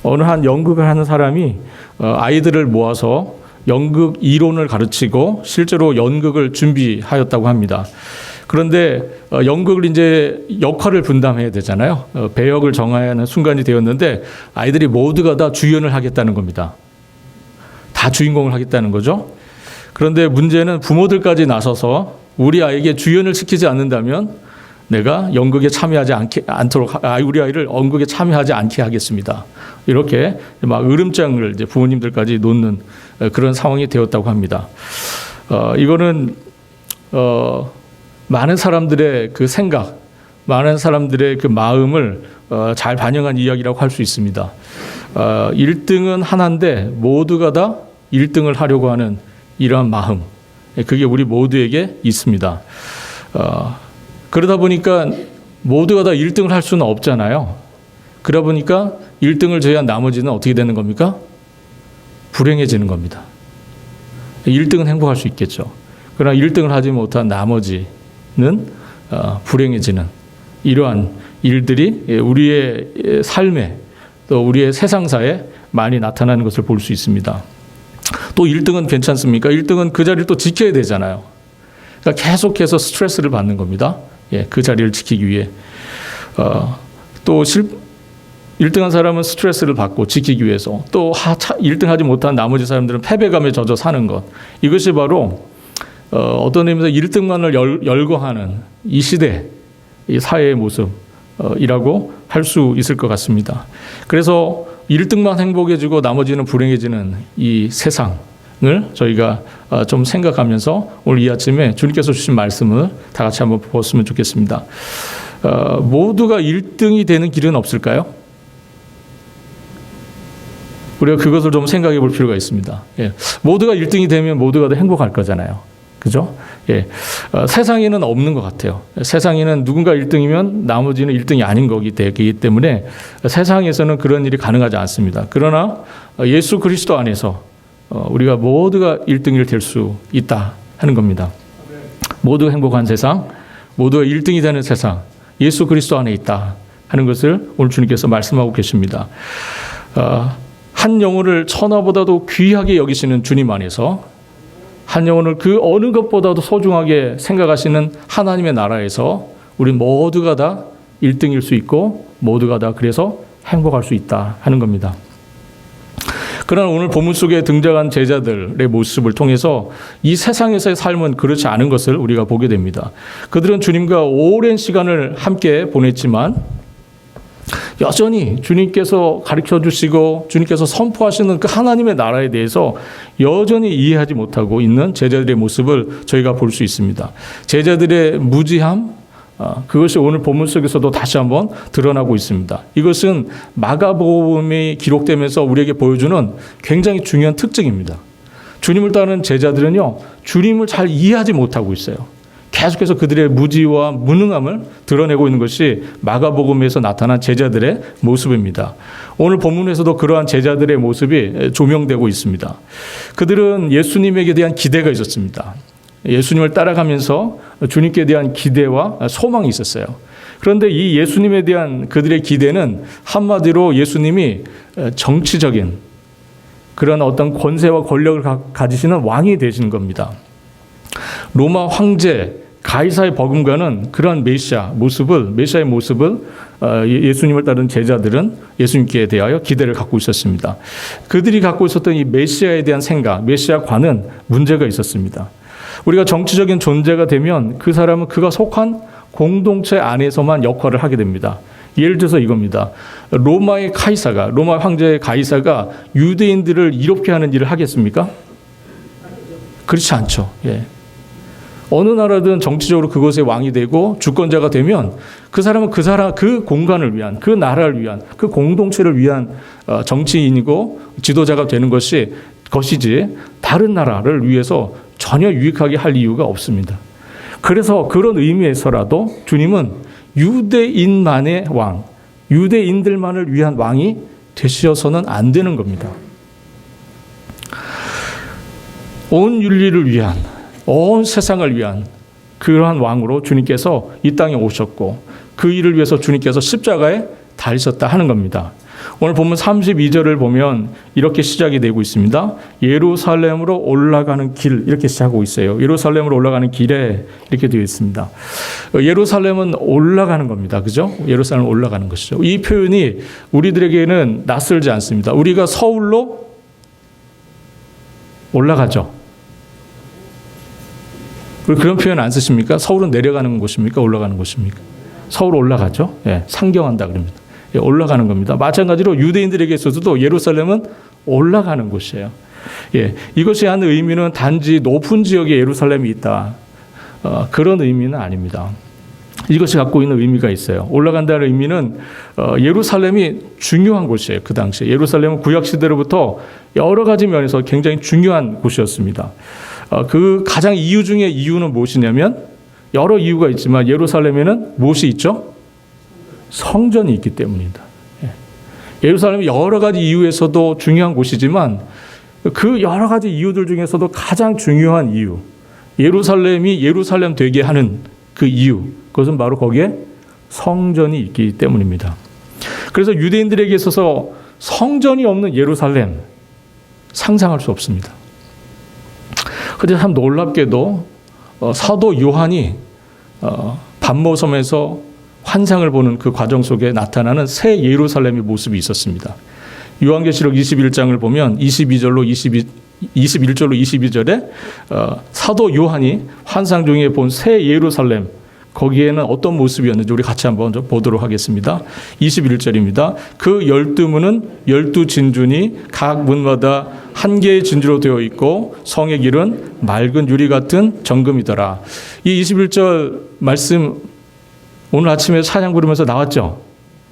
어느 한 연극을 하는 사람이 아이들을 모아서 연극 이론을 가르치고 실제로 연극을 준비하였다고 합니다. 그런데 연극을 이제 역할을 분담해야 되잖아요. 배역을 정해야 하는 순간이 되었는데 아이들이 모두가 다 주연을 하겠다는 겁니다. 다 주인공을 하겠다는 거죠. 그런데 문제는 부모들까지 나서서 우리 아이에게 주연을 시키지 않는다면 내가 연극에 참여하지 않도록 우리 아이를 연극에 참여하지 않게 하겠습니다. 이렇게 막 으름장을 이제 부모님들까지 놓는 그런 상황이 되었다고 합니다. 이거는 많은 사람들의 그 생각, 많은 사람들의 그 마음을 잘 반영한 이야기라고 할 수 있습니다. 1등은 하나인데 모두가 다 1등을 하려고 하는 이러한 마음, 그게 우리 모두에게 있습니다. 그러다 보니까 모두가 다 1등을 할 수는 없잖아요. 그러다 보니까 1등을 제외한 나머지는 어떻게 되는 겁니까? 불행해지는 겁니다. 1등은 행복할 수 있겠죠. 그러나 1등을 하지 못한 나머지는 불행해지는 이러한 일들이 우리의 삶에 또 우리의 세상사에 많이 나타나는 것을 볼 수 있습니다. 또 1등은 괜찮습니까? 1등은 그 자리를 또 지켜야 되잖아요. 그러니까 계속해서 스트레스를 받는 겁니다. 그 자리를 지키기 위해. 또 1등한 사람은 스트레스를 받고 지키기 위해서 또 1등 하지 못한 나머지 사람들은 패배감에 젖어 사는 것. 이것이 바로 어떤 의미에서 1등만을 열거하는 이 시대, 이 사회의 모습이라고 할 수 있을 것 같습니다. 그래서 1등만 행복해지고 나머지는 불행해지는 이 세상을 저희가 좀 생각하면서 오늘 이 아침에 주님께서 주신 말씀을 다 같이 한번 보았으면 좋겠습니다. 모두가 1등이 되는 길은 없을까요? 우리가 그것을 좀 생각해 볼 필요가 있습니다. 모두가 1등이 되면 모두가 다 행복할 거잖아요. 그죠? 세상에는 없는 것 같아요. 세상에는 누군가 1등이면 나머지는 1등이 아닌 거기 때문에 세상에서는 그런 일이 가능하지 않습니다. 그러나 예수 그리스도 안에서 우리가 모두가 1등이 될 수 있다 하는 겁니다. 모두가 행복한 세상, 모두가 1등이 되는 세상, 예수 그리스도 안에 있다 하는 것을 오늘 주님께서 말씀하고 계십니다. 한 영혼을 천하보다도 귀하게 여기시는 주님 안에서 한 영혼을 그 어느 것보다도 소중하게 생각하시는 하나님의 나라에서 우리 모두가 다 1등일 수 있고 모두가 다 그래서 행복할 수 있다 하는 겁니다. 그러나 오늘 본문 속에 등장한 제자들의 모습을 통해서 이 세상에서의 삶은 그렇지 않은 것을 우리가 보게 됩니다. 그들은 주님과 오랜 시간을 함께 보냈지만 여전히 주님께서 가르쳐 주시고 주님께서 선포하시는 그 하나님의 나라에 대해서 여전히 이해하지 못하고 있는 제자들의 모습을 저희가 볼 수 있습니다. 제자들의 무지함, 그것이 오늘 본문 속에서도 다시 한번 드러나고 있습니다. 이것은 마가복음이 기록되면서 우리에게 보여주는 굉장히 중요한 특징입니다. 주님을 따르는 제자들은요, 주님을 잘 이해하지 못하고 있어요. 계속해서 그들의 무지와 무능함을 드러내고 있는 것이 마가복음에서 나타난 제자들의 모습입니다. 오늘 본문에서도 그러한 제자들의 모습이 조명되고 있습니다. 그들은 예수님에게 대한 기대가 있었습니다. 예수님을 따라가면서 주님께 대한 기대와 소망이 있었어요. 그런데 이 예수님에 대한 그들의 기대는 한마디로 예수님이 정치적인 그런 어떤 권세와 권력을 가지시는 왕이 되시는 겁니다. 로마 황제 가이사의 버금가는 그러한 메시아의 모습을 예수님을 따르는 제자들은 예수님께 대하여 기대를 갖고 있었습니다. 그들이 갖고 있었던 이 메시아에 대한 생각, 메시아관은 문제가 있었습니다. 우리가 정치적인 존재가 되면 그 사람은 그가 속한 공동체 안에서만 역할을 하게 됩니다. 예를 들어서 이겁니다. 로마 황제의 가이사가 유대인들을 이롭게 하는 일을 하겠습니까? 그렇지 않죠. 어느 나라든 정치적으로 그것의 왕이 되고 주권자가 되면 그 사람은 그 공간을 위한, 그 나라를 위한, 그 공동체를 위한 정치인이고 지도자가 되는 것이지 다른 나라를 위해서 전혀 유익하게 할 이유가 없습니다. 그래서 그런 의미에서라도 주님은 유대인만의 왕, 유대인들만을 위한 왕이 되셔서는 안 되는 겁니다. 온 윤리를 위한, 온 세상을 위한 그러한 왕으로 주님께서 이 땅에 오셨고 그 일을 위해서 주님께서 십자가에 달리셨다 하는 겁니다. 오늘 본문 32절을 보면 이렇게 시작이 되고 있습니다. 예루살렘으로 올라가는 길, 이렇게 시작하고 있어요. 예루살렘으로 올라가는 길에 이렇게 되어 있습니다. 예루살렘은 올라가는 겁니다. 그죠? 예루살렘 올라가는 것이죠. 이 표현이 우리들에게는 낯설지 않습니다. 우리가 서울로 올라가죠. 그런 표현 안 쓰십니까? 서울은 내려가는 곳입니까? 올라가는 곳입니까? 서울 올라가죠. 예, 상경한다 그럽니다. 예, 올라가는 겁니다. 마찬가지로 유대인들에게 있어서도 예루살렘은 올라가는 곳이에요. 예, 이것이 하는 의미는 단지 높은 지역에 예루살렘이 있다. 그런 의미는 아닙니다. 이것이 갖고 있는 의미가 있어요. 올라간다는 의미는 예루살렘이 중요한 곳이에요. 그 당시에 예루살렘은 구약시대로부터 여러 가지 면에서 굉장히 중요한 곳이었습니다. 그 가장 이유 중에 이유는 무엇이냐면 여러 이유가 있지만 예루살렘에는 무엇이 있죠? 성전이 있기 때문입니다. 예루살렘이 여러 가지 이유에서도 중요한 곳이지만 그 여러 가지 이유들 중에서도 가장 중요한 이유, 예루살렘이 예루살렘 되게 하는 그 이유, 그것은 바로 거기에 성전이 있기 때문입니다. 그래서 유대인들에게 있어서 성전이 없는 예루살렘 상상할 수 없습니다. 그런데 참 놀랍게도 사도 요한이 반모섬에서 환상을 보는 그 과정 속에 나타나는 새 예루살렘의 모습이 있었습니다. 요한계시록 21장을 보면 21절로 22절에 사도 요한이 환상 중에 본 새 예루살렘, 거기에는 어떤 모습이었는지 우리 같이 한번 보도록 하겠습니다. 21절입니다. 그 12문은 12진주니 각 문마다 한 개의 진주로 되어 있고 성의 길은 맑은 유리 같은 정금이더라. 이 21절 말씀 오늘 아침에 찬양 부르면서 나왔죠?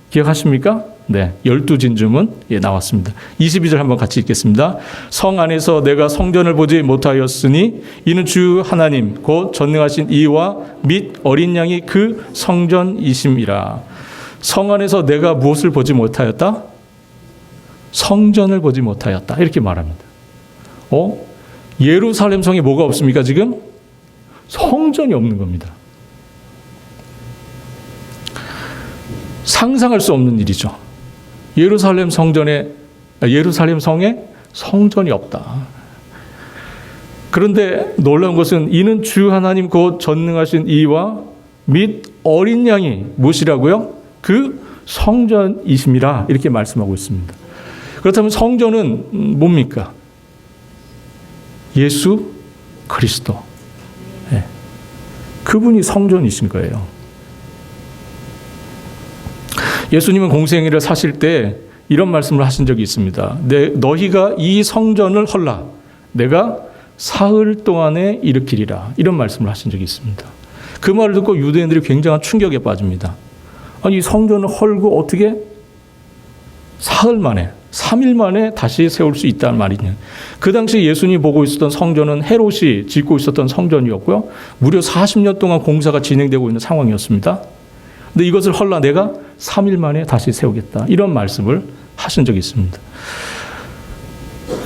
기억하십니까? 네, 12진주문 나왔습니다. 22절 한번 같이 읽겠습니다. 성 안에서 내가 성전을 보지 못하였으니 이는 주 하나님 곧 전능하신 이와 및 어린 양이 그 성전이심이라. 성 안에서 내가 무엇을 보지 못하였다? 성전을 보지 못하였다. 이렇게 말합니다. 예루살렘 성에 뭐가 없습니까 지금? 성전이 없는 겁니다. 상상할 수 없는 일이죠. 예루살렘 성에 성전이 없다. 그런데 놀라운 것은 이는 주 하나님 곧 전능하신 이와 및 어린 양이 무엇이라고요? 그 성전이심이라 이렇게 말씀하고 있습니다. 그렇다면 성전은 뭡니까? 예수 그리스도. 네. 그분이 성전이신 거예요. 예수님은 공생애를 사실 때 이런 말씀을 하신 적이 있습니다. 너희가 이 성전을 헐라 내가 사흘 동안에 일으키리라. 이런 말씀을 하신 적이 있습니다. 그 말을 듣고 유대인들이 굉장한 충격에 빠집니다. 아니 성전을 헐고 어떻게 사흘 만에 3일 만에 다시 세울 수 있다는 말이냐. 그 당시 예수님이 보고 있었던 성전은 헤롯이 짓고 있었던 성전이었고요. 무려 40년 동안 공사가 진행되고 있는 상황이었습니다. 근데 이것을 헐라 내가 3일 만에 다시 세우겠다. 이런 말씀을 하신 적이 있습니다.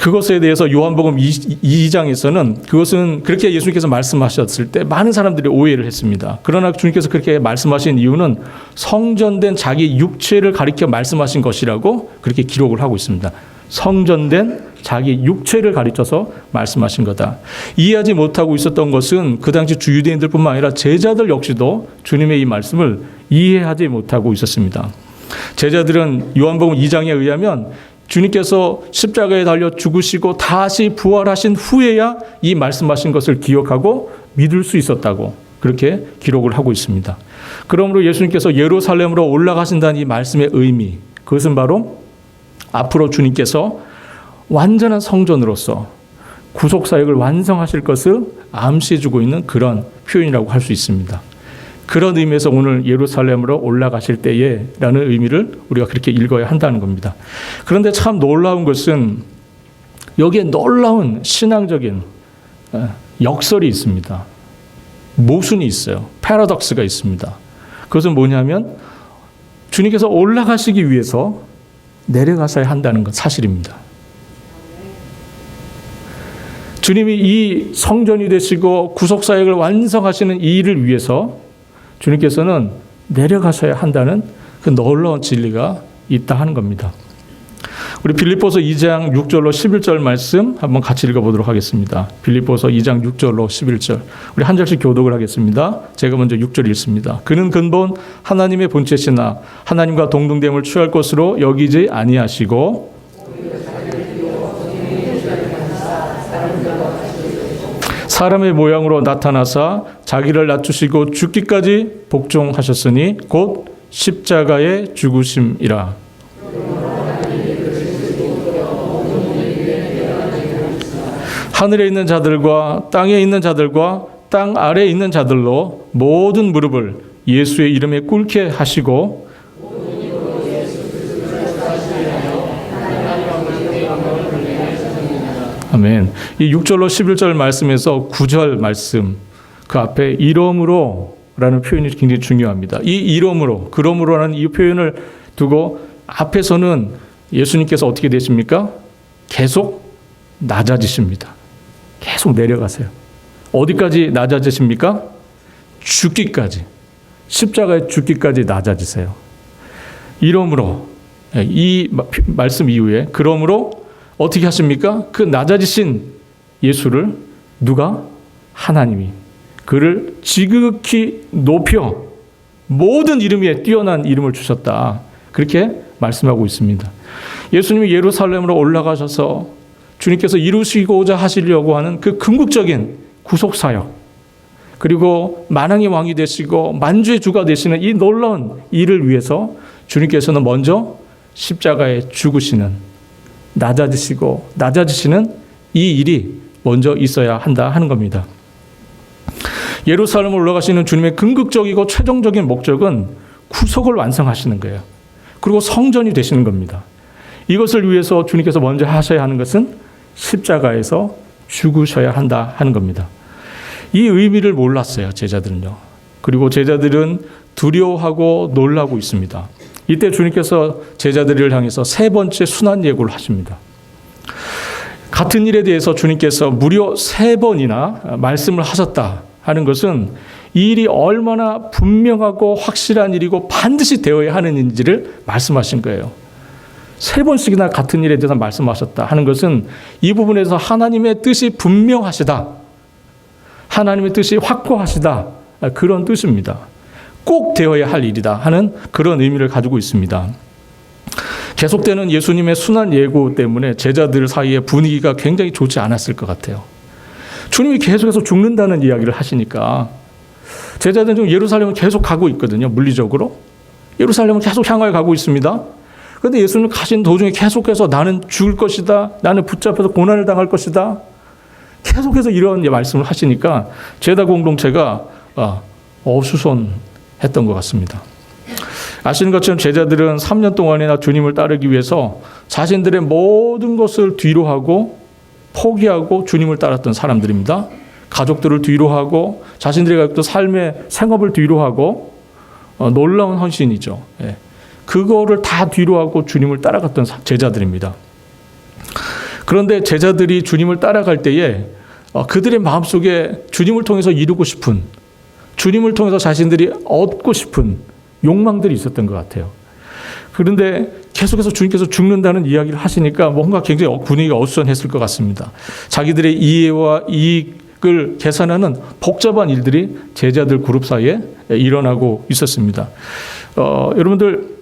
그것에 대해서 요한복음 2장에서는 그것은 그렇게 예수님께서 말씀하셨을 때 많은 사람들이 오해를 했습니다. 그러나 주님께서 그렇게 말씀하신 이유는 성전된 자기 육체를 가리켜 말씀하신 것이라고 그렇게 기록을 하고 있습니다. 성전된 자기 육체를 가르쳐서 말씀하신 거다. 이해하지 못하고 있었던 것은 그 당시 주유대인들뿐만 아니라 제자들 역시도 주님의 이 말씀을 이해하지 못하고 있었습니다. 제자들은 요한복음 2장에 의하면 주님께서 십자가에 달려 죽으시고 다시 부활하신 후에야 이 말씀하신 것을 기억하고 믿을 수 있었다고 그렇게 기록을 하고 있습니다. 그러므로 예수님께서 예루살렘으로 올라가신다는 이 말씀의 의미, 그것은 바로 앞으로 주님께서 완전한 성전으로서 구속사역을 완성하실 것을 암시해주고 있는 그런 표현이라고 할 수 있습니다. 그런 의미에서 오늘 예루살렘으로 올라가실 때에 라는 의미를 우리가 그렇게 읽어야 한다는 겁니다. 그런데 참 놀라운 것은 여기에 놀라운 신앙적인 역설이 있습니다. 모순이 있어요. 패러독스가 있습니다. 그것은 뭐냐면 주님께서 올라가시기 위해서 내려가셔야 한다는 것 사실입니다. 주님이 이 성전이 되시고 구속사역을 완성하시는 이 일을 위해서 주님께서는 내려가셔야 한다는 그 놀라운 진리가 있다 하는 겁니다. 우리 빌립보서 2장 6절로 11절 말씀 한번 같이 읽어보도록 하겠습니다. 빌립보서 2장 6절로 11절. 우리 한 절씩 교독을 하겠습니다. 제가 먼저 6절 읽습니다. 그는 근본 하나님의 본체시나 하나님과 동등됨을 취할 것으로 여기지 아니하시고 사람의 모양으로 나타나사 자기를 낮추시고 죽기까지 복종하셨으니 곧 십자가의 죽으심이라. 하늘에 있는 자들과 땅에 있는 자들과 땅 아래에 있는 자들로 모든 무릎을 예수의 이름에 꿇게 하시고 아멘. 이 6절로 11절 말씀에서 9절 말씀 그 앞에 이러므로 라는 표현이 굉장히 중요합니다. 이 이러므로, 그러므로라는 이 표현을 두고 앞에서는 예수님께서 어떻게 되십니까? 계속 낮아지십니다. 계속 내려가세요. 어디까지 낮아지십니까? 죽기까지. 십자가에 죽기까지 낮아지세요. 이러므로 이 말씀 이후에 그러므로 어떻게 하십니까? 그 낮아지신 예수를 누가? 하나님이 그를 지극히 높여 모든 이름 위에 뛰어난 이름을 주셨다. 그렇게 말씀하고 있습니다. 예수님이 예루살렘으로 올라가셔서 주님께서 이루시고자 하시려고 하는 그 궁극적인 구속사역, 그리고 만왕의 왕이 되시고 만주의 주가 되시는 이 놀라운 일을 위해서 주님께서는 먼저 십자가에 죽으시는, 낮아지시는 이 일이 먼저 있어야 한다 하는 겁니다. 예루살렘 올라가시는 주님의 궁극적이고 최종적인 목적은 구속을 완성하시는 거예요. 그리고 성전이 되시는 겁니다. 이것을 위해서 주님께서 먼저 하셔야 하는 것은 십자가에서 죽으셔야 한다 하는 겁니다. 이 의미를 몰랐어요, 제자들은요. 그리고 제자들은 두려워하고 놀라고 있습니다. 이때 주님께서 제자들을 향해서 세 번째 순환 예고를 하십니다. 같은 일에 대해서 주님께서 무려 3번이나 말씀을 하셨다 하는 것은 이 일이 얼마나 분명하고 확실한 일이고 반드시 되어야 하는 일인지를 말씀하신 거예요. 3번씩이나 같은 일에 대해서 말씀하셨다 하는 것은 이 부분에서 하나님의 뜻이 분명하시다, 하나님의 뜻이 확고하시다, 그런 뜻입니다. 꼭 되어야 할 일이다 하는 그런 의미를 가지고 있습니다. 계속되는 예수님의 순환 예고 때문에 제자들 사이의 분위기가 굉장히 좋지 않았을 것 같아요. 주님이 계속해서 죽는다는 이야기를 하시니까 제자들은 지금 예루살렘을 계속 가고 있거든요. 물리적으로 예루살렘을 계속 향하여 가고 있습니다. 그런데 예수님 가신 도중에 계속해서 나는 죽을 것이다, 나는 붙잡혀서 고난을 당할 것이다, 계속해서 이런 말씀을 하시니까 제자 공동체가 어수선했던 것 같습니다. 아시는 것처럼 제자들은 3년 동안이나 주님을 따르기 위해서 자신들의 모든 것을 뒤로하고 포기하고 주님을 따랐던 사람들입니다. 가족들을 뒤로하고 자신들의 가졌던 삶의 생업을 뒤로하고 놀라운 헌신이죠. 그거를 다 뒤로하고 주님을 따라갔던 제자들입니다. 그런데 제자들이 주님을 따라갈 때에 그들의 마음속에 주님을 통해서 이루고 싶은, 주님을 통해서 자신들이 얻고 싶은 욕망들이 있었던 것 같아요. 그런데 계속해서 주님께서 죽는다는 이야기를 하시니까 뭔가 굉장히 분위기가 어수선했을 것 같습니다. 자기들의 이해와 이익을 계산하는 복잡한 일들이 제자들 그룹 사이에 일어나고 있었습니다. 여러분들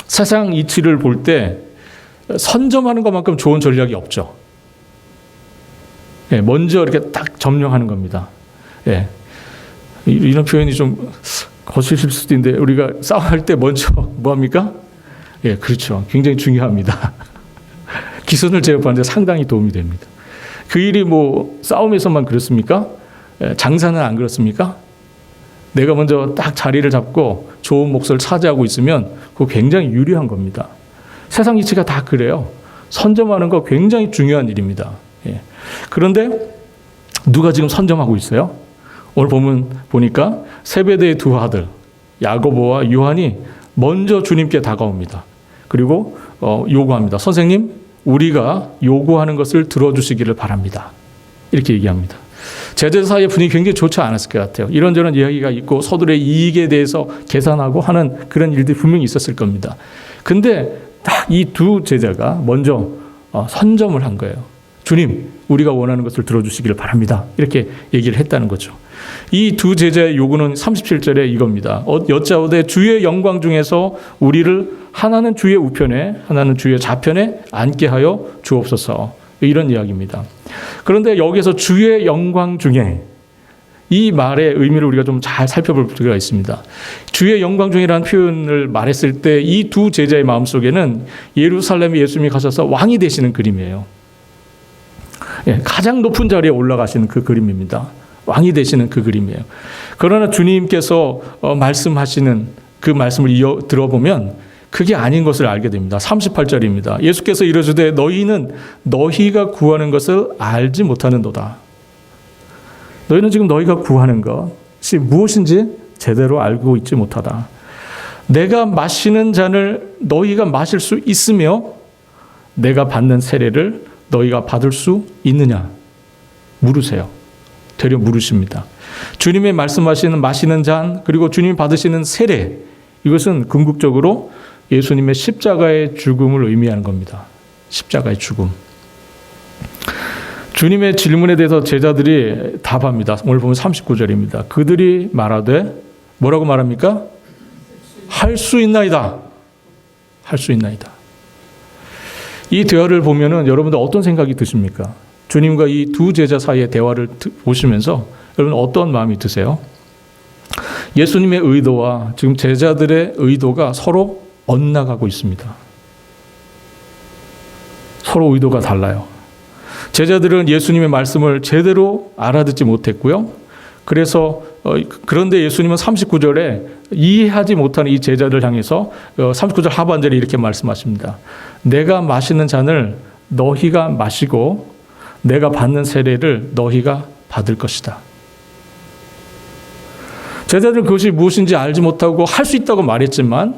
세상 이치를 볼 때 선점하는 것만큼 좋은 전략이 없죠. 먼저 이렇게 딱 점령하는 겁니다. 이런 표현이 좀 거칠실 수도 있는데 우리가 싸움할 때 먼저 뭐 합니까? 그렇죠. 굉장히 중요합니다. 기선을 제압하는 데 상당히 도움이 됩니다. 그 일이 뭐 싸움에서만 그렇습니까? 장사는 안 그렇습니까? 내가 먼저 딱 자리를 잡고 좋은 몫을 차지하고 있으면 그거 굉장히 유리한 겁니다. 세상 이치가 다 그래요. 선점하는 거 굉장히 중요한 일입니다. 그런데 누가 지금 선점하고 있어요? 오늘 보니까 세베대의 두 아들 야고보와 요한이 먼저 주님께 다가옵니다. 그리고 요구합니다. 선생님, 우리가 요구하는 것을 들어주시기를 바랍니다. 이렇게 얘기합니다. 제자들 사이의 분위기 굉장히 좋지 않았을 것 같아요. 이런저런 이야기가 있고 서둘의 이익에 대해서 계산하고 하는 그런 일들이 분명히 있었을 겁니다. 근데 딱 이 두 제자가 먼저 선점을 한 거예요. 주님, 우리가 원하는 것을 들어주시기를 바랍니다. 이렇게 얘기를 했다는 거죠. 이 두 제자의 요구는 37절에 이겁니다. 여짜오되 주의 영광 중에서 우리를 하나는 주의 우편에 하나는 주의 좌편에 앉게 하여 주옵소서. 이런 이야기입니다. 그런데 여기서 주의 영광 중에 이 말의 의미를 우리가 좀 잘 살펴볼 필요가 있습니다. 주의 영광 중이라는 표현을 말했을 때 이 두 제자의 마음속에는 예루살렘에 예수님이 가셔서 왕이 되시는 그림이에요. 가장 높은 자리에 올라가시는 그 그림입니다. 왕이 되시는 그 그림이에요. 그러나 주님께서 말씀하시는 그 말씀을 들어보면 그게 아닌 것을 알게 됩니다. 38절입니다. 예수께서 이르시되 너희는 너희가 구하는 것을 알지 못하는도다. 너희는 지금 너희가 구하는 것이 무엇인지 제대로 알고 있지 못하다. 내가 마시는 잔을 너희가 마실 수 있으며 내가 받는 세례를 너희가 받을 수 있느냐 물으세요. 되려 물으십니다. 주님의 말씀하시는 마시는 잔 그리고 주님이 받으시는 세례, 이것은 궁극적으로 예수님의 십자가의 죽음을 의미하는 겁니다. 십자가의 죽음. 주님의 질문에 대해서 제자들이 답합니다. 오늘 보면 39절입니다. 그들이 말하되 뭐라고 말합니까? 할 수 있나이다. 할 수 있나이다. 이 대화를 보면은 여러분들 어떤 생각이 드십니까? 주님과 이 두 제자 사이의 대화를 보시면서 여러분 어떤 마음이 드세요? 예수님의 의도와 지금 제자들의 의도가 서로 엇나가고 있습니다. 서로 의도가 달라요. 제자들은 예수님의 말씀을 제대로 알아듣지 못했고요. 그래서 그런데 예수님은 39절에 이해하지 못하는 이 제자를 향해서 39절 하반절에 이렇게 말씀하십니다. 내가 마시는 잔을 너희가 마시고 내가 받는 세례를 너희가 받을 것이다. 제자들은 그것이 무엇인지 알지 못하고 할 수 있다고 말했지만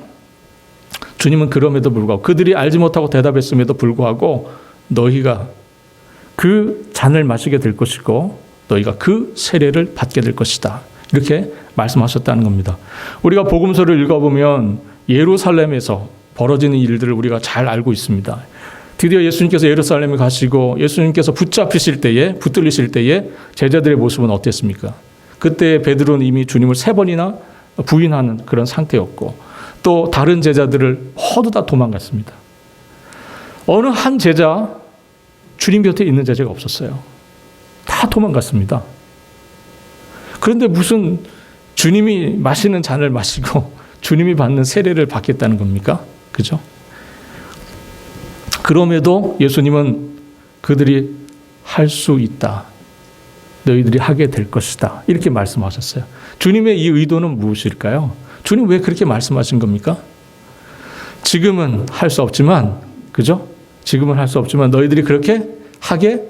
주님은 그럼에도 불구하고 그들이 알지 못하고 대답했음에도 불구하고 너희가 그 잔을 마시게 될 것이고 너희가 그 세례를 받게 될 것이다. 이렇게 말씀하셨다는 겁니다. 우리가 복음서를 읽어보면 예루살렘에서 벌어지는 일들을 우리가 잘 알고 있습니다. 드디어 예수님께서 예루살렘에 가시고 예수님께서 붙잡히실 때에 붙들리실 때에 제자들의 모습은 어땠습니까? 그때 베드로는 이미 주님을 3번이나 부인하는 그런 상태였고 또 다른 제자들을 모두 다 도망갔습니다. 어느 한 제자 주님 곁에 있는 제자가 없었어요. 다 도망갔습니다. 그런데 무슨 주님이 마시는 잔을 마시고 주님이 받는 세례를 받겠다는 겁니까? 그죠? 그럼에도 예수님은 그들이 할 수 있다. 너희들이 하게 될 것이다. 이렇게 말씀하셨어요. 주님의 이 의도는 무엇일까요? 주님 왜 그렇게 말씀하신 겁니까? 지금은 할 수 없지만, 그죠? 지금은 할 수 없지만 너희들이 그렇게 하게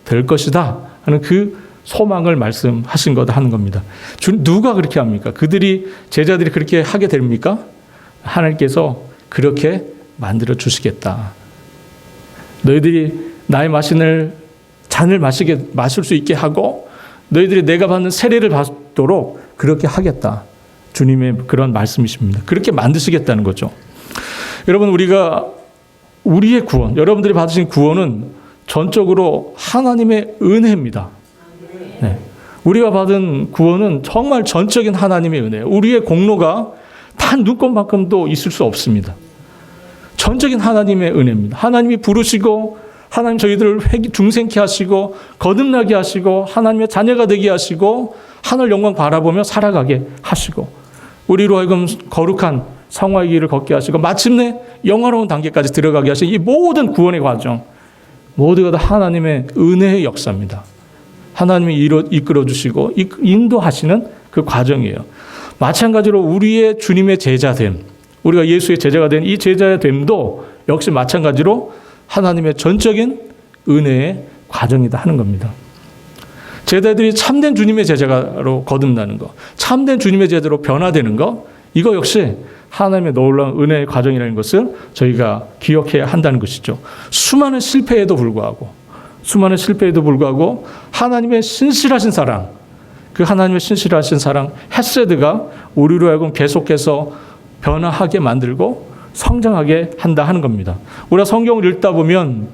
될 것이다 하는 그 소망을 말씀하신 거다 하는 겁니다. 누가 그렇게 합니까? 제자들이 그렇게 하게 됩니까? 하나님께서 그렇게 만들어 주시겠다. 너희들이 나의 마시는 잔을 마실 수 있게 하고 너희들이 내가 받는 세례를 받도록 그렇게 하겠다. 주님의 그런 말씀이십니다. 그렇게 만드시겠다는 거죠. 여러분 우리의 구원, 여러분들이 받으신 구원은 전적으로 하나님의 은혜입니다. 네. 우리가 받은 구원은 정말 전적인 하나님의 은혜예요. 우리의 공로가 단 눈꼽만큼도 있을 수 없습니다. 전적인 하나님의 은혜입니다. 하나님이 부르시고 하나님 저희들을 중생케 하시고 거듭나게 하시고 하나님의 자녀가 되게 하시고 하늘 영광 바라보며 살아가게 하시고 우리로 하여금 거룩한 성화의 길을 걷게 하시고 마침내 영화로운 단계까지 들어가게 하신 이 모든 구원의 과정 모두가 다 하나님의 은혜의 역사입니다. 하나님이 이끌어 주시고 인도하시는 그 과정이에요. 마찬가지로 우리의 주님의 제자됨, 우리가 예수의 제자가 된 이 제자됨도 역시 마찬가지로 하나님의 전적인 은혜의 과정이다 하는 겁니다. 제자들이 참된 주님의 제자로 거듭나는 것, 참된 주님의 제자로 변화되는 것, 이거 역시 하나님의 놀라운 은혜의 과정이라는 것을 저희가 기억해야 한다는 것이죠. 수많은 실패에도 불구하고 하나님의 신실하신 사랑, 그 하나님의 신실하신 사랑 헤세드가 우리로 하여금 계속해서 변화하게 만들고 성장하게 한다 하는 겁니다. 우리가 성경을 읽다 보면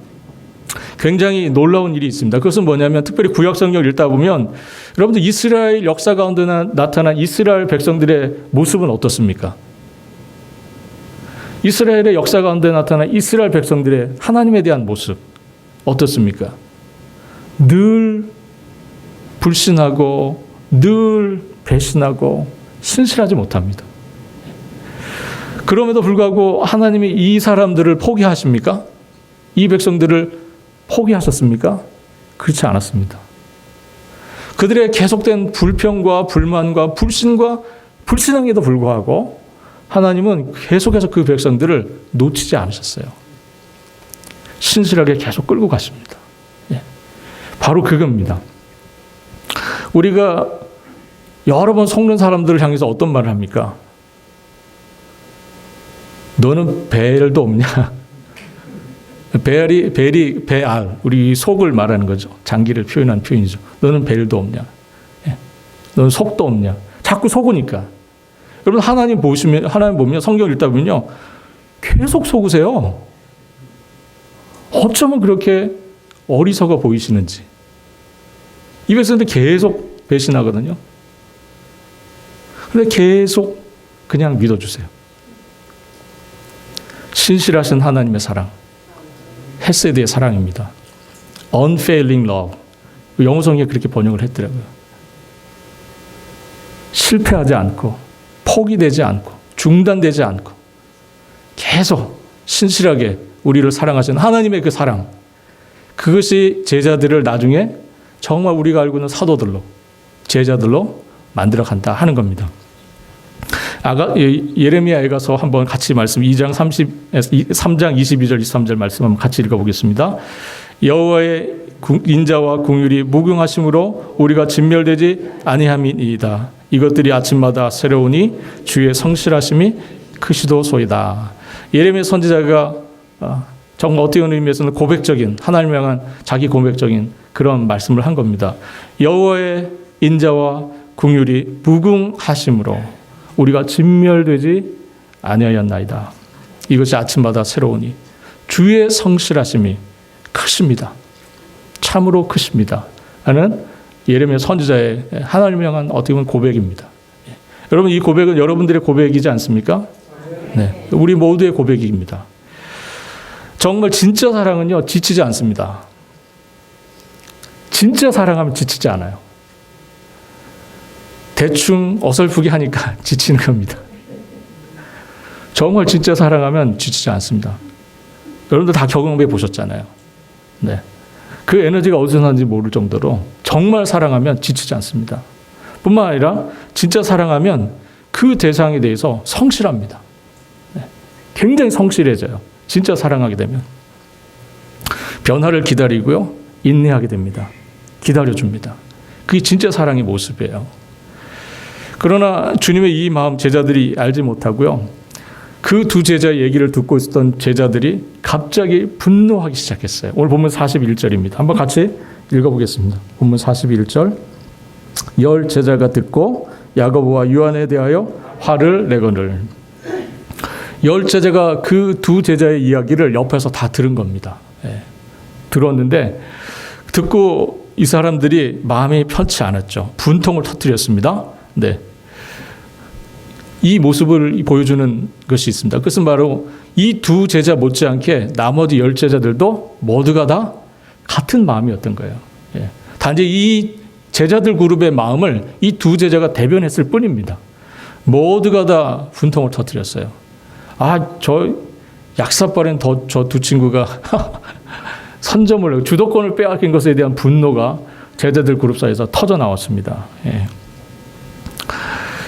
굉장히 놀라운 일이 있습니다. 그것은 뭐냐면 특별히 구약 성경을 읽다 보면 여러분들 이스라엘 역사 가운데 나타난 이스라엘 백성들의 모습은 어떻습니까? 이스라엘의 역사 가운데 나타난 이스라엘 백성들의 하나님에 대한 모습 어떻습니까? 늘 불신하고 늘 배신하고 신실하지 못합니다. 그럼에도 불구하고 하나님이 이 사람들을 포기하십니까? 이 백성들을 포기하셨습니까? 그렇지 않았습니다. 그들의 계속된 불평과 불만과 불신과 불신앙에도 불구하고 하나님은 계속해서 그 백성들을 놓치지 않으셨어요. 신실하게 계속 끌고 가십니다. 예. 바로 그겁니다. 우리가 여러 번 속는 사람들을 향해서 어떤 말을 합니까? 너는 벨도 없냐? 배알, 우리 속을 말하는 거죠. 장기를 표현한 표현이죠. 너는 벨도 없냐? 예. 너는 속도 없냐? 자꾸 속으니까. 여러분 하나님 보면 성경 읽다 보면요, 계속 속으세요. 어쩌면 그렇게 어리석어 보이시는지. 이 백성들 계속 배신하거든요. 근데 계속 그냥 믿어주세요. 신실하신 하나님의 사랑, 헤세드의 사랑입니다. Unfailing love. 영어 성경에 그렇게 번역을 했더라고요. 실패하지 않고 포기되지 않고 중단되지 않고 계속 신실하게 우리를 사랑하시는 하나님의 그 사랑, 그것이 제자들을 나중에 정말 우리가 알고 있는 사도들로, 제자들로 만들어간다 하는 겁니다. 예레미야에 가서 한번 같이 말씀 3장 22절 23절 말씀 한번 같이 읽어보겠습니다. 여호와의 인자와 긍휼이 무궁하심으로 우리가 진멸되지 아니함이니이다. 이것들이 아침마다 새로우니 주의 성실하심이 크시도소이다. 예레미야 선지자가 정말 어떤 의미에서는 고백적인, 하나님을 향한 자기 고백적인 그런 말씀을 한 겁니다. 여호와의 인자와 긍휼이 무궁하심으로 우리가 진멸되지 아니하였나이다. 이것이 아침마다 새로우니 주의 성실하심이 크십니다. 참으로 크십니다. 하는 예레미야 선지자의 하나님을 향한 어떻게 보면 고백입니다. 여러분 이 고백은 여러분들의 고백이지 않습니까? 네, 우리 모두의 고백입니다. 정말 진짜 사랑은요 지치지 않습니다. 진짜 사랑하면 지치지 않아요. 대충 어설프게 하니까 지치는 겁니다. 정말 진짜 사랑하면 지치지 않습니다. 여러분들 다 경험해 보셨잖아요. 네. 그 에너지가 어디서 나는지 모를 정도로 정말 사랑하면 지치지 않습니다. 뿐만 아니라 진짜 사랑하면 그 대상에 대해서 성실합니다. 네. 굉장히 성실해져요. 진짜 사랑하게 되면. 변화를 기다리고요. 인내하게 됩니다. 기다려줍니다. 그게 진짜 사랑의 모습이에요. 그러나 주님의 이 마음 제자들이 알지 못하고요. 그 두 제자의 얘기를 듣고 있었던 제자들이 갑자기 분노하기 시작했어요. 오늘 본문 41절입니다. 한번 같이 읽어보겠습니다. 본문 41절. 열 제자가 듣고 야고보와 요한에 대하여 화를 내거늘. 열 제자가 그 두 제자의 이야기를 옆에서 다 들은 겁니다. 예. 들었는데 듣고 이 사람들이 마음이 편치 않았죠. 분통을 터뜨렸습니다. 네. 이 모습을 보여주는 것이 있습니다. 그것은 바로 이 두 제자 못지않게 나머지 열 제자들도 모두가 다 같은 마음이었던 거예요. 예. 단지 이 제자들 그룹의 마음을 이 두 제자가 대변했을 뿐입니다. 모두가 다 분통을 터뜨렸어요. 저 약사빨엔 저 두 친구가 선점을, 주도권을 빼앗긴 것에 대한 분노가 제자들 그룹 사이에서 터져 나왔습니다. 예.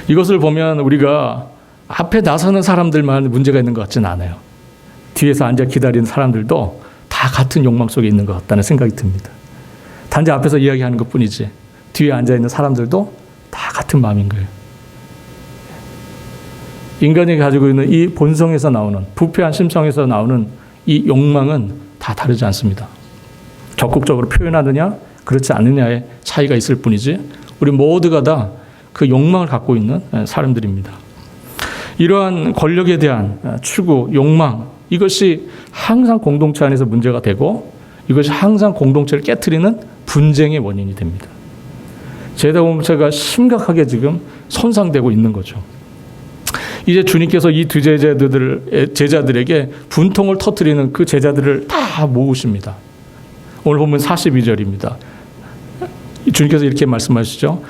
이것을 보면 우리가 앞에 나서는 사람들만 문제가 있는 것 같지는 않아요. 뒤에서 앉아 기다리는 사람들도 다 같은 욕망 속에 있는 것 같다는 생각이 듭니다. 단지 앞에서 이야기하는 것뿐이지 뒤에 앉아있는 사람들도 다 같은 마음인 거예요. 인간이 가지고 있는 이 본성에서 나오는, 부패한 심성에서 나오는 이 욕망은 다 다르지 않습니다. 적극적으로 표현하느냐 그렇지 않느냐의 차이가 있을 뿐이지 우리 모두가 다 그 욕망을 갖고 있는 사람들입니다. 이러한 권력에 대한 추구, 욕망, 이것이 항상 공동체 안에서 문제가 되고 이것이 항상 공동체를 깨트리는 분쟁의 원인이 됩니다. 제자 공동체가 심각하게 지금 손상되고 있는 거죠. 이제 주님께서 이 두 제자들에게 분통을 터뜨리는 그 제자들을 다 모으십니다. 오늘 보면 42절입니다. 주님께서 이렇게 말씀하시죠.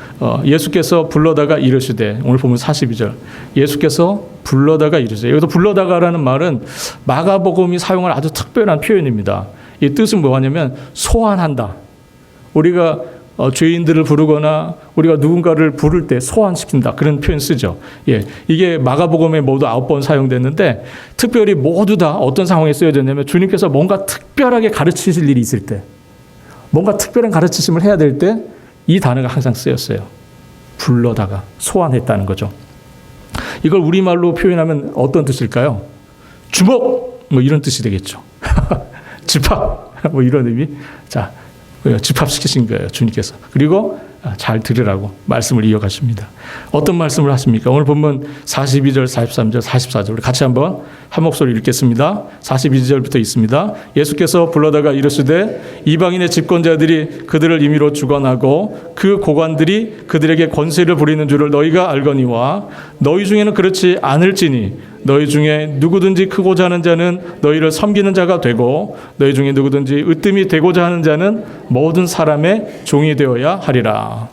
예수께서 불러다가 이르시되, 오늘 보면 42절. 예수께서 불러다가 이르시되, 여기서 불러다가라는 말은 마가복음이 사용한 아주 특별한 표현입니다. 이 뜻은 뭐냐면 소환한다. 우리가 죄인들을 부르거나 우리가 누군가를 부를 때 소환시킨다. 그런 표현 쓰죠. 예, 이게 마가복음에 모두 9번 사용됐는데 특별히 모두 다 어떤 상황에 쓰여졌냐면 주님께서 뭔가 특별하게 가르치실 일이 있을 때, 뭔가 특별한 가르치심을 해야 될 때 이 단어가 항상 쓰였어요. 불러다가 소환했다는 거죠. 이걸 우리말로 표현하면 어떤 뜻일까요? 주목! 뭐 이런 뜻이 되겠죠. 집합! 뭐 이런 의미. 자, 집합시키신 거예요, 주님께서. 그리고 잘 들으라고 말씀을 이어가십니다. 어떤 말씀을 하십니까? 오늘 보면 42절, 43절, 44절 우리 같이 한번 한 목소리 읽겠습니다. 42절부터 있습니다. 예수께서 불러다가 이르시되 이방인의 집권자들이 그들을 임의로 주관하고 그 고관들이 그들에게 권세를 부리는 줄을 너희가 알거니와 너희 중에는 그렇지 않을지니 너희 중에 누구든지 크고자 하는 자는 너희를 섬기는 자가 되고 너희 중에 누구든지 으뜸이 되고자 하는 자는 모든 사람의 종이 되어야 하리라.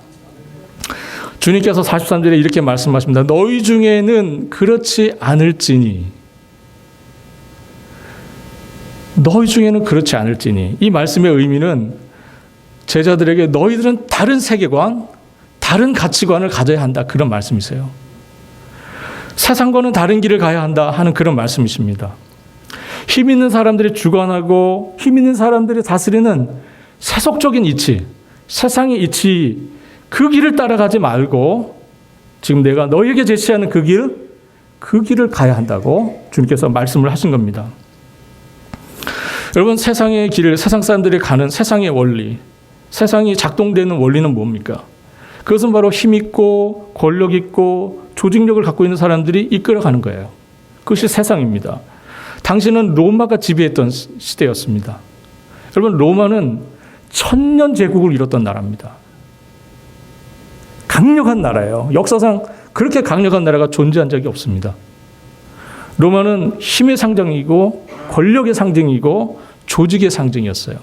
주님께서 43절에 이렇게 말씀하십니다. 너희 중에는 그렇지 않을지니, 너희 중에는 그렇지 않을지니. 이 말씀의 의미는 제자들에게 너희들은 다른 세계관, 다른 가치관을 가져야 한다, 그런 말씀이세요. 세상과는 다른 길을 가야 한다 하는 그런 말씀이십니다. 힘 있는 사람들이 주관하고 힘 있는 사람들이 다스리는 세속적인 이치, 세상의 이치, 그 길을 따라가지 말고 지금 내가 너희에게 제시하는 그 길을 가야 한다고 주님께서 말씀을 하신 겁니다. 여러분, 세상의 길을, 세상 사람들이 가는 세상의 원리, 세상이 작동되는 원리는 뭡니까? 그것은 바로 힘 있고 권력 있고 조직력을 갖고 있는 사람들이 이끌어가는 거예요. 그것이 세상입니다. 당시는 로마가 지배했던 시대였습니다. 여러분, 로마는 1000년 제국을 이뤘던 나라입니다. 강력한 나라예요. 역사상 그렇게 강력한 나라가 존재한 적이 없습니다. 로마는 힘의 상징이고 권력의 상징이고 조직의 상징이었어요.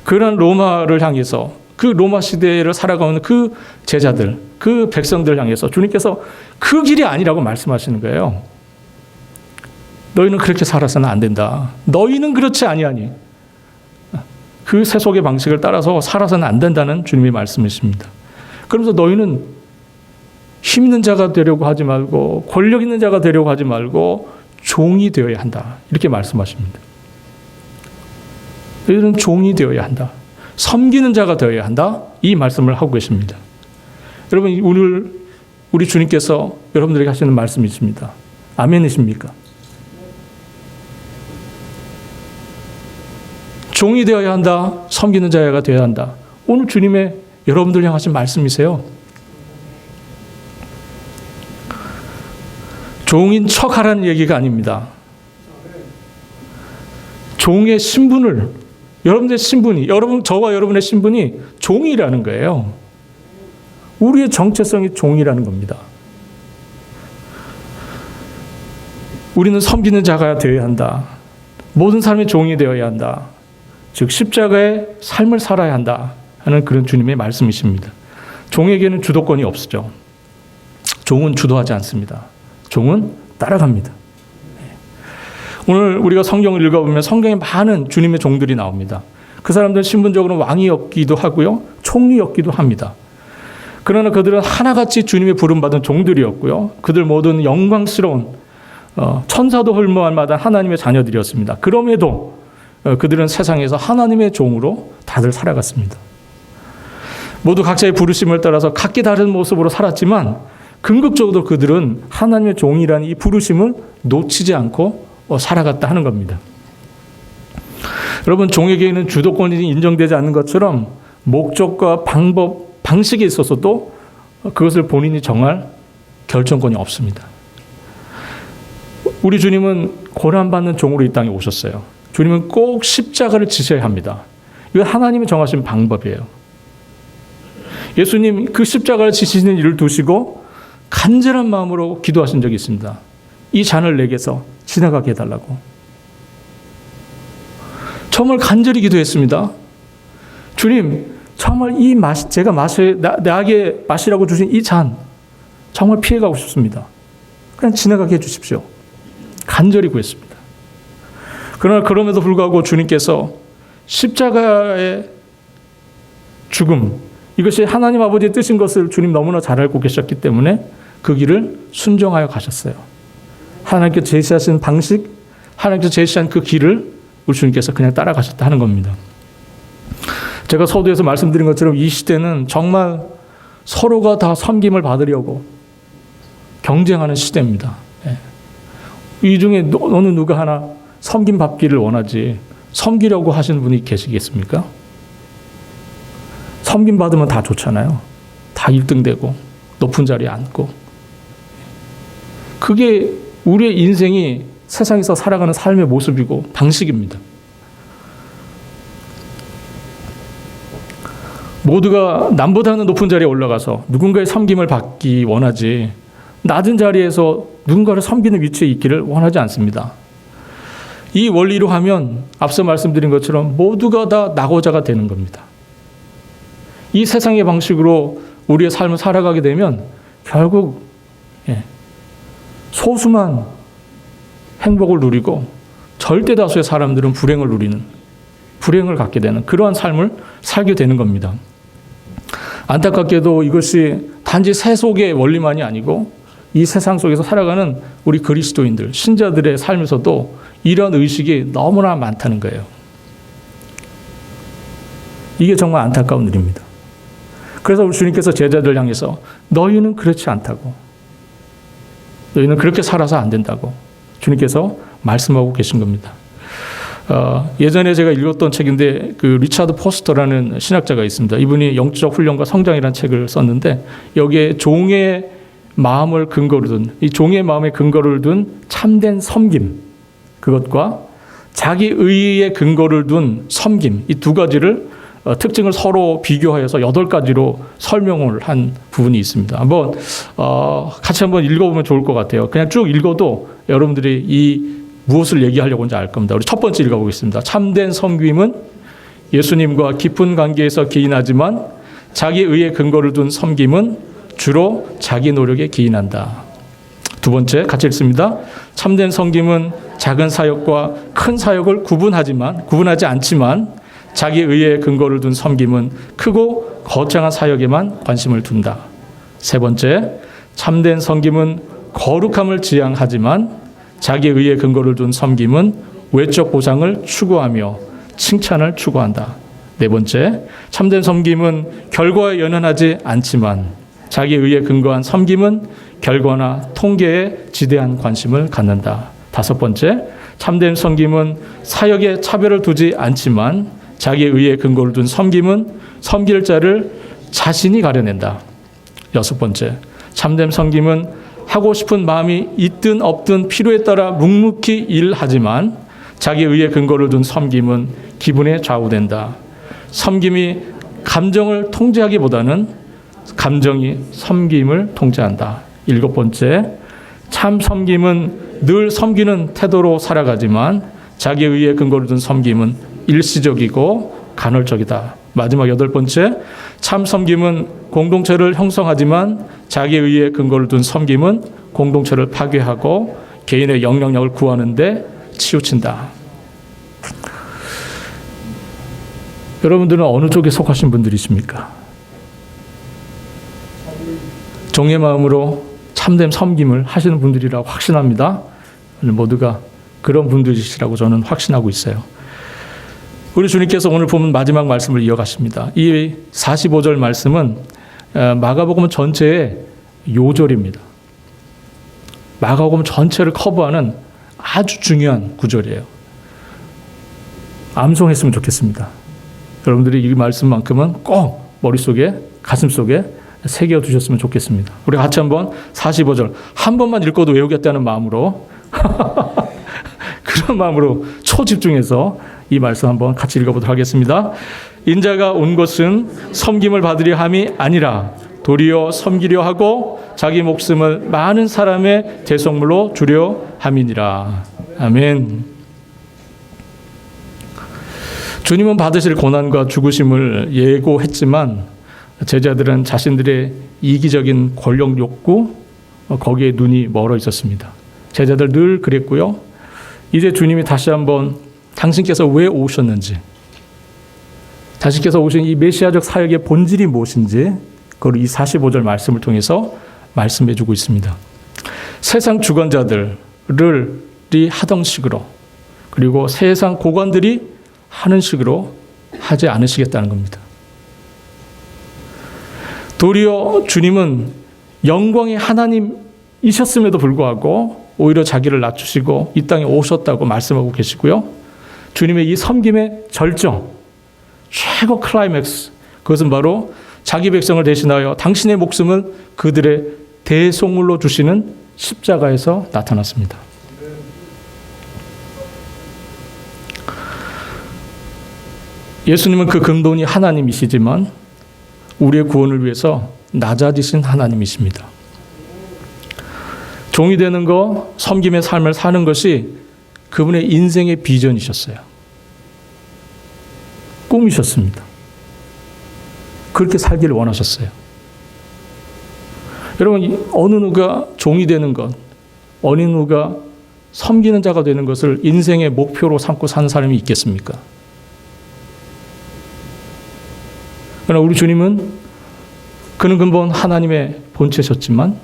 그런 로마를 향해서, 그 로마 시대를 살아가는 그 제자들, 그 백성들을 향해서 주님께서 그 길이 아니라고 말씀하시는 거예요. 너희는 그렇게 살아서는 안 된다. 너희는 그렇지 아니하니. 그 세속의 방식을 따라서 살아서는 안 된다는 주님의 말씀이십니다. 그러면서 너희는 힘 있는 자가 되려고 하지 말고 권력 있는 자가 되려고 하지 말고 종이 되어야 한다. 이렇게 말씀하십니다. 너희는 종이 되어야 한다. 섬기는 자가 되어야 한다. 이 말씀을 하고 계십니다. 여러분, 오늘 우리 주님께서 여러분들에게 하시는 말씀이 있습니다. 아멘이십니까? 종이 되어야 한다. 섬기는 자가 되어야 한다. 오늘 주님의 여러분들 향하신 말씀이세요. 종인 척하라는 얘기가 아닙니다. 종의 신분을, 여러분의 신분이, 저와 여러분의 신분이 종이라는 거예요. 우리의 정체성이 종이라는 겁니다. 우리는 섬기는 자가 되어야 한다. 모든 사람이 종이 되어야 한다. 즉 십자가의 삶을 살아야 한다 하는 그런 주님의 말씀이십니다. 종에게는 주도권이 없죠. 종은 주도하지 않습니다. 종은 따라갑니다. 오늘 우리가 성경을 읽어보면 성경에 많은 주님의 종들이 나옵니다. 그 사람들은 신분적으로 왕이었기도 하고요, 총리였기도 합니다. 그러나 그들은 하나같이 주님의 부름받은 종들이었고요. 그들 모두는 영광스러운 천사도 헐모할 만한 하나님의 자녀들이었습니다. 그럼에도 그들은 세상에서 하나님의 종으로 다들 살아갔습니다. 모두 각자의 부르심을 따라서 각기 다른 모습으로 살았지만 궁극적으로 그들은 하나님의 종이라는 이 부르심을 놓치지 않고 살아갔다 하는 겁니다. 여러분, 종에게는 주도권이 인정되지 않는 것처럼 목적과 방법, 방식에 있어서도 그것을 본인이 정할 결정권이 없습니다. 우리 주님은 고난받는 종으로 이 땅에 오셨어요. 주님은 꼭 십자가를 지셔야 합니다. 이건 하나님이 정하신 방법이에요. 예수님 그 십자가를 지시는 일을 두시고 간절한 마음으로 기도하신 적이 있습니다. 이 잔을 내게서 지나가게 해달라고. 정말 간절히 기도했습니다. 주님, 정말 제가 나에게 마시라고 주신 이 잔 정말 피해가고 싶습니다. 그냥 지나가게 해주십시오. 간절히 구했습니다. 그러나 그럼에도 불구하고 주님께서 십자가의 죽음, 이것이 하나님 아버지의 뜻인 것을 주님 너무나 잘 알고 계셨기 때문에 그 길을 순종하여 가셨어요. 하나님께서 제시하신 방식, 하나님께서 제시한 그 길을 우리 주님께서 그냥 따라가셨다 하는 겁니다. 제가 서두에서 말씀드린 것처럼 이 시대는 정말 서로가 다 섬김을 받으려고 경쟁하는 시대입니다. 이 중에 어느 누가 하나 섬김 받기를 원하지 섬기려고 하시는 분이 계시겠습니까? 섬김 받으면 다 좋잖아요. 다 1등 되고 높은 자리에 앉고. 그게 우리의 인생이 세상에서 살아가는 삶의 모습이고 방식입니다. 모두가 남보다는 높은 자리에 올라가서 누군가의 섬김을 받기 원하지 낮은 자리에서 누군가를 섬기는 위치에 있기를 원하지 않습니다. 이 원리로 하면 앞서 말씀드린 것처럼 모두가 다 낙오자가 되는 겁니다. 이 세상의 방식으로 우리의 삶을 살아가게 되면 결국 소수만 행복을 누리고 절대 다수의 사람들은 불행을 갖게 되는 그러한 삶을 살게 되는 겁니다. 안타깝게도 이것이 단지 세속의 원리만이 아니고 이 세상 속에서 살아가는 우리 그리스도인들, 신자들의 삶에서도 이런 의식이 너무나 많다는 거예요. 이게 정말 안타까운 일입니다. 그래서 우리 주님께서 제자들 향해서 너희는 그렇지 않다고, 너희는 그렇게 살아서 안 된다고 주님께서 말씀하고 계신 겁니다. 예전에 제가 읽었던 책인데 그 리차드 포스터라는 신학자가 있습니다. 이분이 영적 훈련과 성장이라는 책을 썼는데 여기에 종의 마음을 근거로 둔, 이 종의 마음에 근거를 둔 참된 섬김, 그것과 자기 의의 근거를 둔 섬김, 이 두 가지를 특징을 서로 비교하여서 8가지로 설명을 한 부분이 있습니다. 같이 한번 읽어보면 좋을 것 같아요. 그냥 쭉 읽어도 여러분들이 이 무엇을 얘기하려고 하는지 알 겁니다. 우리 첫 번째 읽어보겠습니다. 참된 섬김은 예수님과 깊은 관계에서 기인하지만 자기 의의 근거를 둔 섬김은 주로 자기 노력에 기인한다. 두 번째 같이 읽습니다. 참된 섬김은 작은 사역과 큰 사역을 구분하지 않지만 자기 의의 근거를 둔 섬김은 크고 거창한 사역에만 관심을 둔다. 세 번째, 참된 섬김은 거룩함을 지향하지만 자기 의의 근거를 둔 섬김은 외적 보상을 추구하며 칭찬을 추구한다. 네 번째, 참된 섬김은 결과에 연연하지 않지만 자기 의에 근거한 섬김은 결과나 통계에 지대한 관심을 갖는다. 다섯 번째, 참된 섬김은 사역에 차별을 두지 않지만 자기 의에 근거를 둔 섬김은 섬길 자를 자신이 가려낸다. 여섯 번째, 참된 섬김은 하고 싶은 마음이 있든 없든 필요에 따라 묵묵히 일하지만 자기 의에 근거를 둔 섬김은 기분에 좌우된다. 섬김이 감정을 통제하기보다는 감정이 섬김을 통제한다. 일곱 번째, 참 섬김은 늘 섬기는 태도로 살아가지만 자기 의에 근거를 둔 섬김은 일시적이고 간헐적이다. 마지막 여덟 번째, 참 섬김은 공동체를 형성하지만 자기 의에 근거를 둔 섬김은 공동체를 파괴하고 개인의 영향력을 구하는 데 치우친다. 여러분들은 어느 쪽에 속하신 분들이십니까? 종의 마음으로 참된 섬김을 하시는 분들이라고 확신합니다. 모두가 그런 분들이시라고 저는 확신하고 있어요. 우리 주님께서 오늘 보면 마지막 말씀을 이어가십니다. 이 45절 말씀은 마가복음 전체의 요절입니다. 마가복음 전체를 커버하는 아주 중요한 구절이에요. 암송했으면 좋겠습니다. 여러분들이 이 말씀만큼은 꼭 머릿속에, 가슴속에 새겨두셨으면 좋겠습니다. 우리 같이 한번 45절 한 번만 읽고도 외우겠다는 마음으로 그런 마음으로 초집중해서 이 말씀 한번 같이 읽어보도록 하겠습니다. 인자가 온 것은 섬김을 받으려 함이 아니라 도리어 섬기려 하고 자기 목숨을 많은 사람의 대속물로 주려 함이니라. 아멘. 주님은 받으실 고난과 죽으심을 예고했지만 제자들은 자신들의 이기적인 권력 욕구, 거기에 눈이 멀어 있었습니다. 제자들 늘 그랬고요. 이제 주님이 다시 한번 당신께서 왜 오셨는지, 당신께서 오신 이 메시아적 사역의 본질이 무엇인지 그걸 이 45절 말씀을 통해서 말씀해 주고 있습니다. 세상 주관자들이 하던 식으로, 그리고 세상 고관들이 하는 식으로 하지 않으시겠다는 겁니다. 도리어 주님은 영광의 하나님이셨음에도 불구하고 오히려 자기를 낮추시고 이 땅에 오셨다고 말씀하고 계시고요. 주님의 이 섬김의 절정, 최고 클라이맥스, 그것은 바로 자기 백성을 대신하여 당신의 목숨을 그들의 대속물로 주시는 십자가에서 나타났습니다. 예수님은 그 근본이 하나님이시지만 우리의 구원을 위해서 낮아지신 하나님이십니다. 종이 되는 거, 섬김의 삶을 사는 것이 그분의 인생의 비전이셨어요. 꿈이셨습니다. 그렇게 살기를 원하셨어요. 여러분, 어느 누가 종이 되는 것, 어느 누가 섬기는 자가 되는 것을 인생의 목표로 삼고 사는 사람이 있겠습니까? 그러나 우리 주님은 그는 근본 하나님의 본체셨지만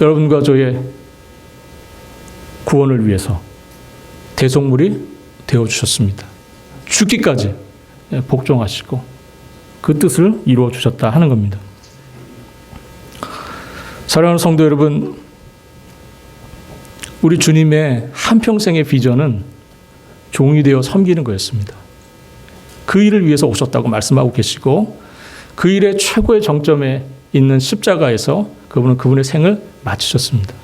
여러분과 저의 구원을 위해서 대속물이 되어주셨습니다. 죽기까지 복종하시고 그 뜻을 이루어 주셨다 하는 겁니다. 사랑하는 성도 여러분, 우리 주님의 한평생의 비전은 종이 되어 섬기는 거였습니다. 그 일을 위해서 오셨다고 말씀하고 계시고 그 일의 최고의 정점에 있는 십자가에서 그분은 그분의 생을 마치셨습니다.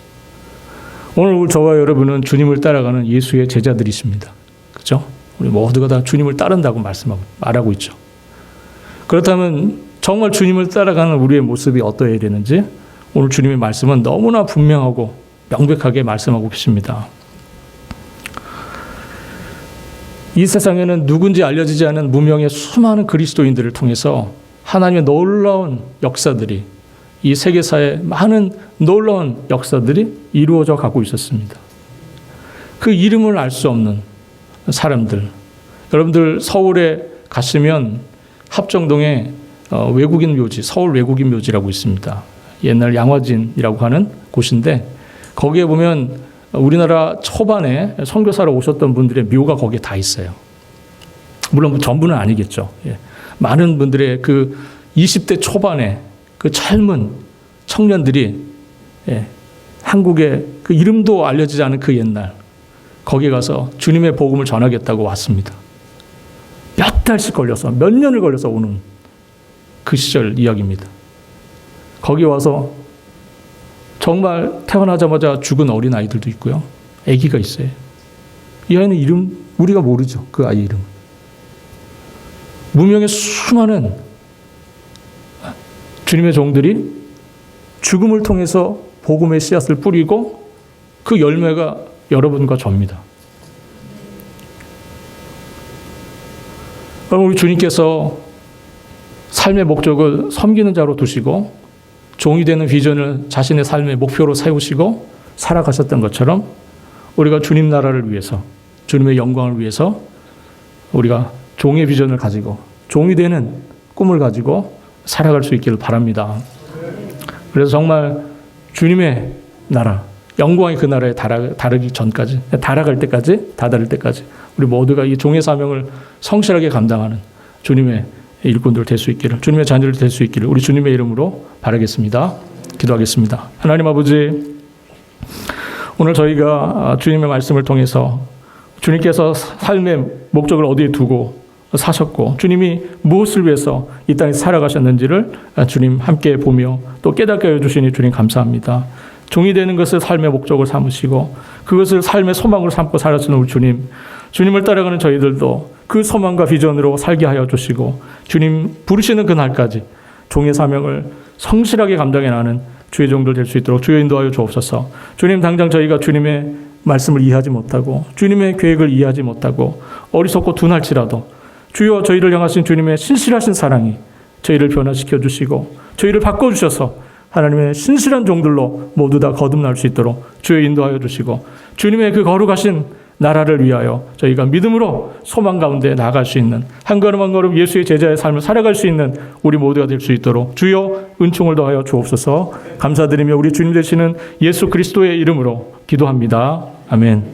오늘 저와 여러분은 주님을 따라가는 예수의 제자들이십니다. 그렇죠? 우리 모두가 다 주님을 따른다고 말하고 있죠. 그렇다면 정말 주님을 따라가는 우리의 모습이 어떠해야 되는지 오늘 주님의 말씀은 너무나 분명하고 명백하게 말씀하고 계십니다. 이 세상에는 누군지 알려지지 않은 무명의 수많은 그리스도인들을 통해서 하나님의 놀라운 역사들이, 이 세계사의 많은 놀라운 역사들이 이루어져 가고 있었습니다. 그 이름을 알 수 없는 사람들, 여러분들 서울에 가시면 합정동에 외국인 묘지, 서울 외국인 묘지라고 있습니다. 옛날 양화진이라고 하는 곳인데 거기에 보면 우리나라 초반에 선교사로 오셨던 분들의 묘가 거기에 다 있어요. 물론 전부는 아니겠죠. 예. 많은 분들의 그 20대 초반에 그 젊은 청년들이 한국의 그 이름도 알려지지 않은 그 옛날 거기에 가서 주님의 복음을 전하겠다고 왔습니다. 몇 달씩 걸려서, 몇 년을 걸려서 오는 그 시절 이야기입니다. 거기 와서 정말 태어나자마자 죽은 어린아이들도 있고요. 아기가 있어요. 이 아이는 이름 우리가 모르죠. 그 아이 이름. 무명의 수많은 주님의 종들이 죽음을 통해서 복음의 씨앗을 뿌리고 그 열매가 여러분과 저입니다. 우리 주님께서 삶의 목적을 섬기는 자로 두시고 종이 되는 비전을 자신의 삶의 목표로 세우시고 살아가셨던 것처럼 우리가 주님 나라를 위해서, 주님의 영광을 위해서 우리가 종의 비전을 가지고 종이 되는 꿈을 가지고 살아갈 수 있기를 바랍니다. 그래서 정말 주님의 나라, 영광의 그 나라에 다르기 전까지, 다다를 때까지 우리 모두가 이 종의 사명을 성실하게 감당하는 주님의 일꾼들 될 수 있기를, 주님의 자녀들 될 수 있기를 우리 주님의 이름으로 바라겠습니다. 기도하겠습니다. 하나님 아버지, 오늘 저희가 주님의 말씀을 통해서 주님께서 삶의 목적을 어디에 두고 사셨고 주님이 무엇을 위해서 이 땅에 살아가셨는지를 주님 함께 보며 또 깨닫게 해주시니 주님 감사합니다. 종이 되는 것을 삶의 목적을 삼으시고 그것을 삶의 소망으로 삼고 살았으는 우리 주님, 주님을 따라가는 저희들도 그 소망과 비전으로 살게 하여 주시고 주님 부르시는 그날까지 종의 사명을 성실하게 감당해 나가는 주의 종들 될 수 있도록 주여 인도하여 주옵소서. 주님, 당장 저희가 주님의 말씀을 이해하지 못하고 주님의 계획을 이해하지 못하고 어리석고 둔할지라도 주여 저희를 향하신 주님의 신실하신 사랑이 저희를 변화시켜 주시고 저희를 바꿔주셔서 하나님의 신실한 종들로 모두 다 거듭날 수 있도록 주여 인도하여 주시고 주님의 그 거룩하신 나라를 위하여 저희가 믿음으로 소망 가운데 나아갈 수 있는 한 걸음 한 걸음 예수의 제자의 삶을 살아갈 수 있는 우리 모두가 될 수 있도록 주여 은총을 더하여 주옵소서. 감사드리며 우리 주님 되시는 예수 그리스도의 이름으로 기도합니다. 아멘.